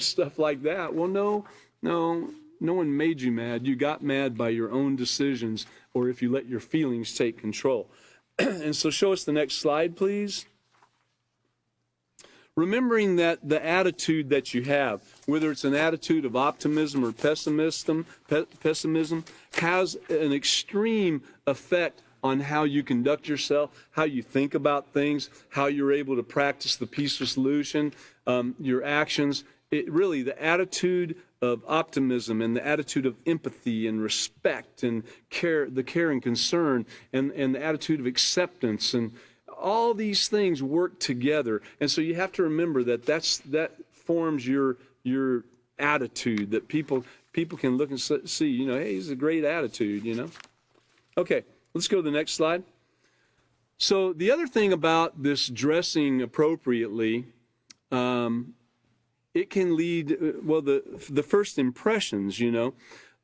stuff like that. Well, no one made you mad. You got mad by your own decisions, or if you let your feelings take control. And so show us the next slide, please. Remembering that the attitude that you have, whether it's an attitude of optimism or pessimism, has an extreme effect on how you conduct yourself, how you think about things, how you're able to practice the peaceful solution, your actions. The attitude of optimism and the attitude of empathy and respect and care, the care and concern, and the attitude of acceptance, and all these things work together. And so you have to remember that forms your attitude, that people can look and see, hey, he's a great attitude, Okay, let's go to the next slide. So the other thing about this dressing appropriately, it can lead, the first impressions,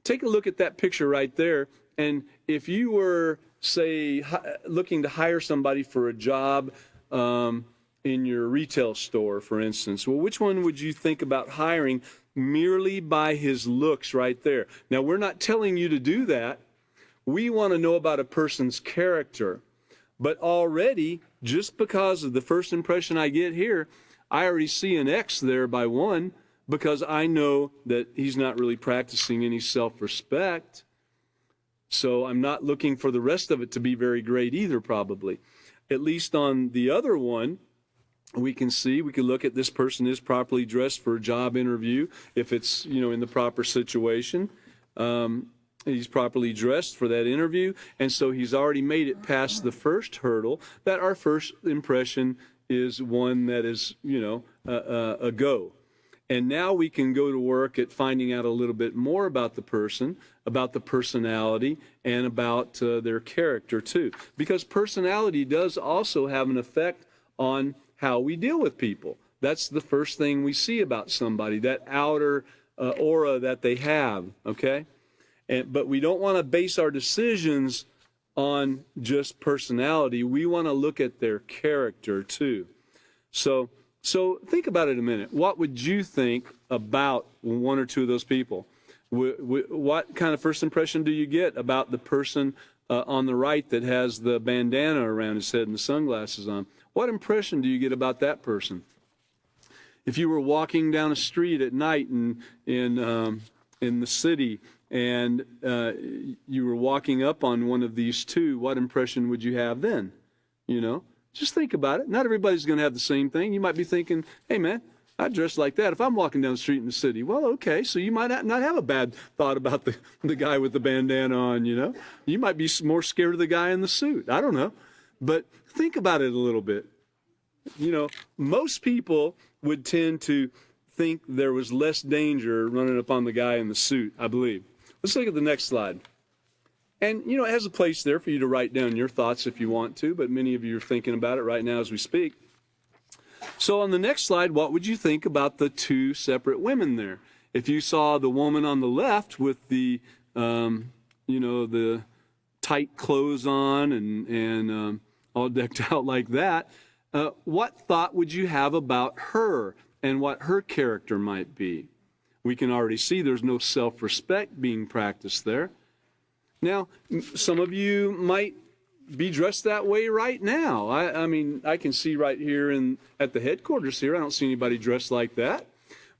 Take a look at that picture right there, and if you were, say, looking to hire somebody for a job in your retail store, for instance, well, which one would you think about hiring merely by his looks right there? Now, we're not telling you to do that. We want to know about a person's character. But already, just because of the first impression I get here, I already see an X there by one, because I know that he's not really practicing any self-respect. So I'm not looking for the rest of it to be very great either, probably. At least on the other one, we can look at this person is properly dressed for a job interview if it's, in the proper situation. He's properly dressed for that interview, and so he's already made it past the first hurdle, that our first impression is one that is, a go. And now we can go to work at finding out a little bit more about the person, about the personality, and about their character too. Because personality does also have an effect on how we deal with people. That's the first thing we see about somebody, that outer aura that they have, okay? But we don't want to base our decisions on just personality. We want to look at their character too. So think about it a minute. What would you think about one or two of those people? What kind of first impression do you get about the person on the right that has the bandana around his head and the sunglasses on? What impression do you get about that person? If you were walking down a street at night in the city and you were walking up on one of these two, what impression would you have then? Just think about it. Not everybody's going to have the same thing. You might be thinking, hey, man, I dress like that if I'm walking down the street in the city. Well, okay, so you might not have a bad thought about the guy with the bandana on, You might be more scared of the guy in the suit. I don't know. But think about it a little bit. Most people would tend to think there was less danger running up on the guy in the suit, I believe. Let's look at the next slide. And, it has a place there for you to write down your thoughts if you want to, but many of you are thinking about it right now as we speak. So on the next slide, what would you think about the two separate women there? If you saw the woman on the left with the, the tight clothes on and all decked out like that, what thought would you have about her and what her character might be? We can already see there's no self-respect being practiced there. Now, some of you might be dressed that way right now. I mean, I can see right here at the headquarters here, I don't see anybody dressed like that.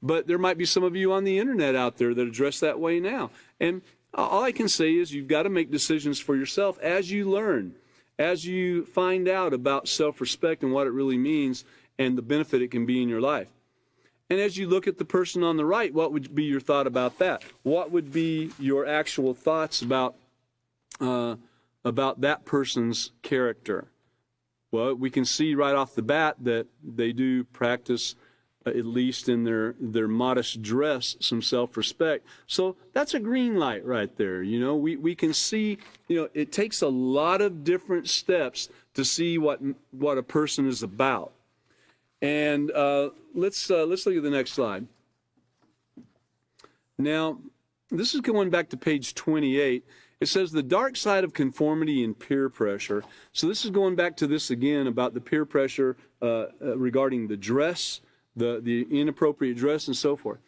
But there might be some of you on the internet out there that are dressed that way now. And all I can say is you've got to make decisions for yourself as you learn, as you find out about self-respect and what it really means and the benefit it can be in your life. And as you look at the person on the right, what would be your thought about that? What would be your actual thoughts about that person's character? Well, we can see right off the bat that they do practice, at least in their modest dress, some self-respect. So that's a green light right there. We can see, it takes a lot of different steps to see what a person is about. And let's look at the next slide. Now, this is going back to page 28. It says the dark side of conformity and peer pressure. So this is going back to this again about the peer pressure regarding the dress, the inappropriate dress and so forth.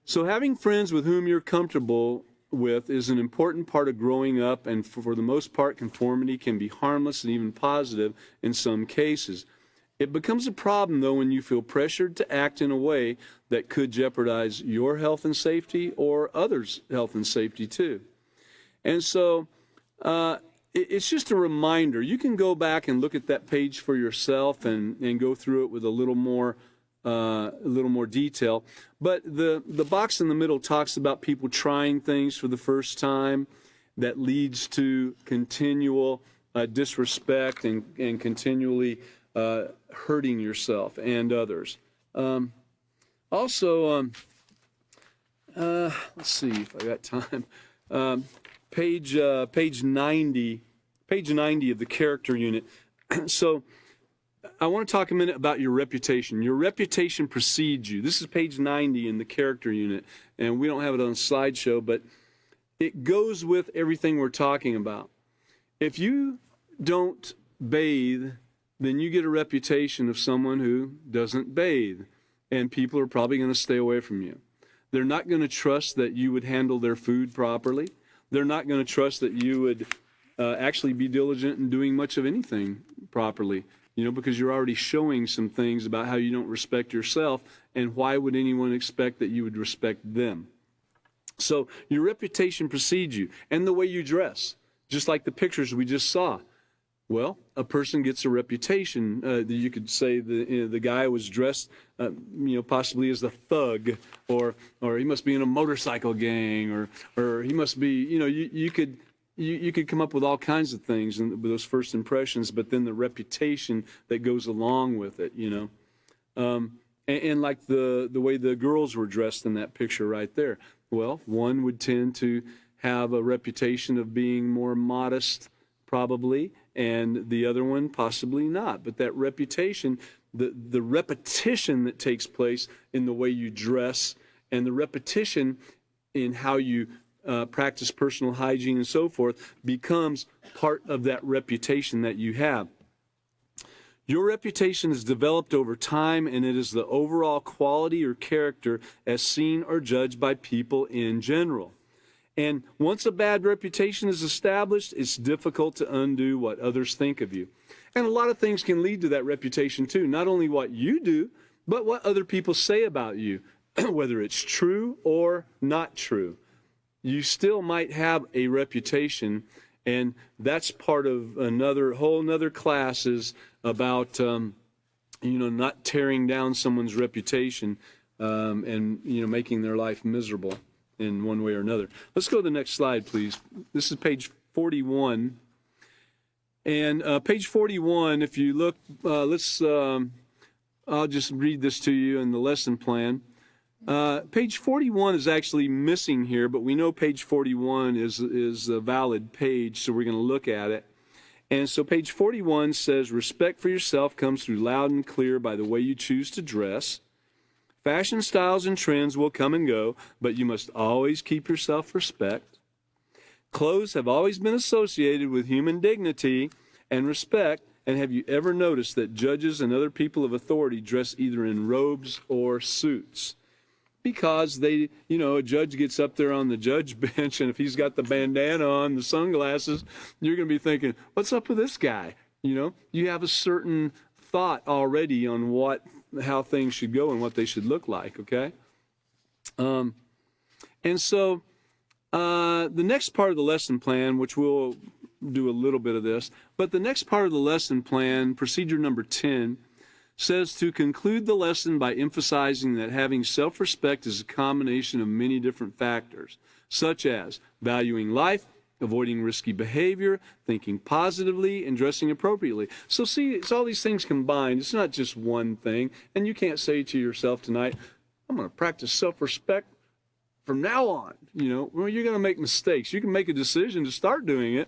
So having friends with whom you're comfortable with is an important part of growing up, and for the most part, conformity can be harmless and even positive in some cases. It becomes a problem, though, when you feel pressured to act in a way that could jeopardize your health and safety or others' health and safety, too. And so it's just a reminder. You can go back and look at that page for yourself and go through it with a little more detail. But the box in the middle talks about people trying things for the first time that leads to continual disrespect and continually hurting yourself and others. Also, let's see if I got time. Page 90 of the character unit. So I want to talk a minute about your reputation. Your reputation precedes you. This is page 90 in the character unit, and we don't have it on the slideshow, but it goes with everything we're talking about. If you don't bathe, then you get a reputation of someone who doesn't bathe, and people are probably going to stay away from you. They're not going to trust that you would handle their food properly. They're not going to trust that you would actually be diligent in doing much of anything properly, because you're already showing some things about how you don't respect yourself, and why would anyone expect that you would respect them? So your reputation precedes you, and the way you dress, just like the pictures we just saw. Well, a person gets a reputation. You could say the guy was dressed, possibly as a thug, or he must be in a motorcycle gang, or he must be, you could come up with all kinds of things with those first impressions, but then the reputation that goes along with it, and like the way the girls were dressed in that picture right there. Well, one would tend to have a reputation of being more modest, probably, and the other one possibly not. But that reputation, the repetition that takes place in the way you dress, and the repetition in how you practice personal hygiene and so forth, becomes part of that reputation that you have. Your reputation is developed over time, and it is the overall quality or character as seen or judged by people in general. And once a bad reputation is established, it's difficult to undo what others think of you. And a lot of things can lead to that reputation too, not only what you do, but what other people say about you, whether it's true or not true. You still might have a reputation, and that's part of whole another classes about not tearing down someone's reputation and making their life miserable in one way or another. Let's go to the next slide, please. This is page 41. And page 41, if you look, I'll just read this to you in the lesson plan. Page 41 is actually missing here, but we know page 41 is a valid page, so we're going to look at it. And so page 41 says, respect for yourself comes through loud and clear by the way you choose to dress. Fashion styles and trends will come and go, but you must always keep your self-respect. Clothes have always been associated with human dignity and respect, and have you ever noticed that judges and other people of authority dress either in robes or suits? Because a judge gets up there on the judge bench, and if he's got the bandana on, the sunglasses, you're going to be thinking, what's up with this guy? You have a certain thought already on how things should go and what they should look like, okay? And so the next part of the lesson plan, which we'll do a little bit of this, but the next part of the lesson plan, procedure number 10, says to conclude the lesson by emphasizing that having self-respect is a combination of many different factors, such as valuing life, avoiding risky behavior, thinking positively, and dressing appropriately. So see, it's all these things combined. It's not just one thing. And you can't say to yourself tonight, I'm going to practice self-respect from now on. Well, you're going to make mistakes. You can make a decision to start doing it,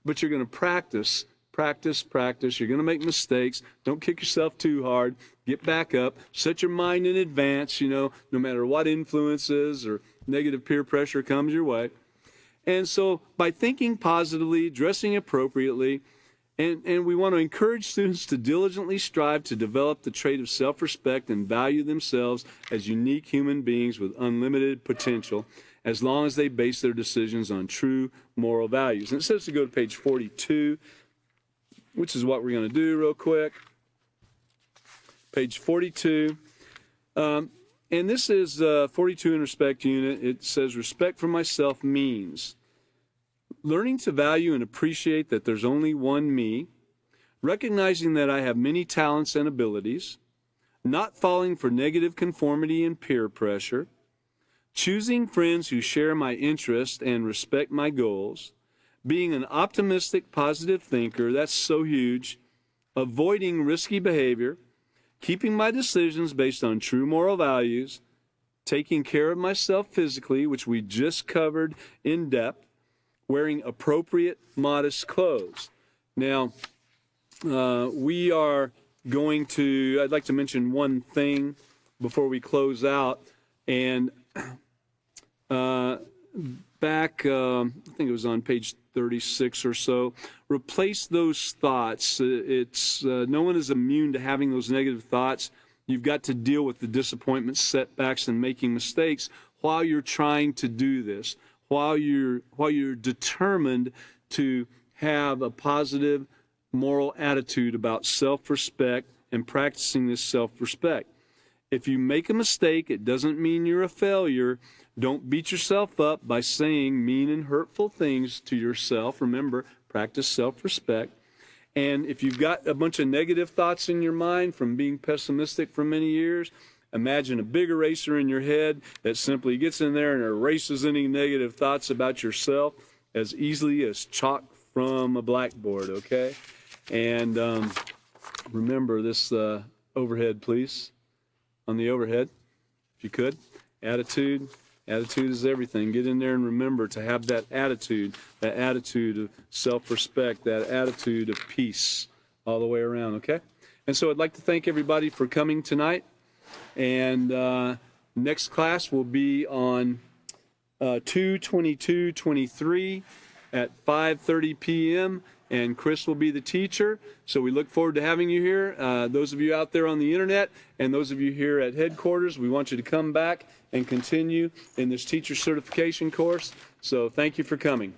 but you're going to practice. You're going to make mistakes. Don't kick yourself too hard. Get back up. Set your mind in advance, no matter what influences or negative peer pressure comes your way. And so by thinking positively, dressing appropriately, and we want to encourage students to diligently strive to develop the trait of self-respect and value themselves as unique human beings with unlimited potential, as long as they base their decisions on true moral values. And it says to go to page 42, which is what we're going to do real quick. Page 42. And this is 42 in respect unit. It says, respect for myself means learning to value and appreciate that there's only one me, recognizing that I have many talents and abilities, not falling for negative conformity and peer pressure, choosing friends who share my interests and respect my goals, being an optimistic, positive thinker, that's so huge, avoiding risky behavior, keeping my decisions based on true moral values, taking care of myself physically, which we just covered in depth, wearing appropriate, modest clothes. Now, we are going to, I'd like to mention one thing before we close out. And back, I think it was on page 36 or so, replace those thoughts. No one is immune to having those negative thoughts. You've got to deal with the disappointments, setbacks, and making mistakes while you're trying to do this, while you're determined to have a positive moral attitude about self-respect and practicing this self-respect. If you make a mistake, it doesn't mean you're a failure. Don't beat yourself up by saying mean and hurtful things to yourself. Remember, practice self-respect. And if you've got a bunch of negative thoughts in your mind from being pessimistic for many years, imagine a big eraser in your head that simply gets in there and erases any negative thoughts about yourself as easily as chalk from a blackboard, okay? And remember this overhead, please, on the overhead, if you could. Attitude. Attitude is everything. Get in there and remember to have that attitude of self-respect, that attitude of peace all the way around, okay? And so I'd like to thank everybody for coming tonight. And next class will be on 2/22/23 at 5:30 p.m., and Chris will be the teacher. So we look forward to having you here. Those of you out there on the internet and those of you here at headquarters, we want you to come back and continue in this teacher certification course. So thank you for coming.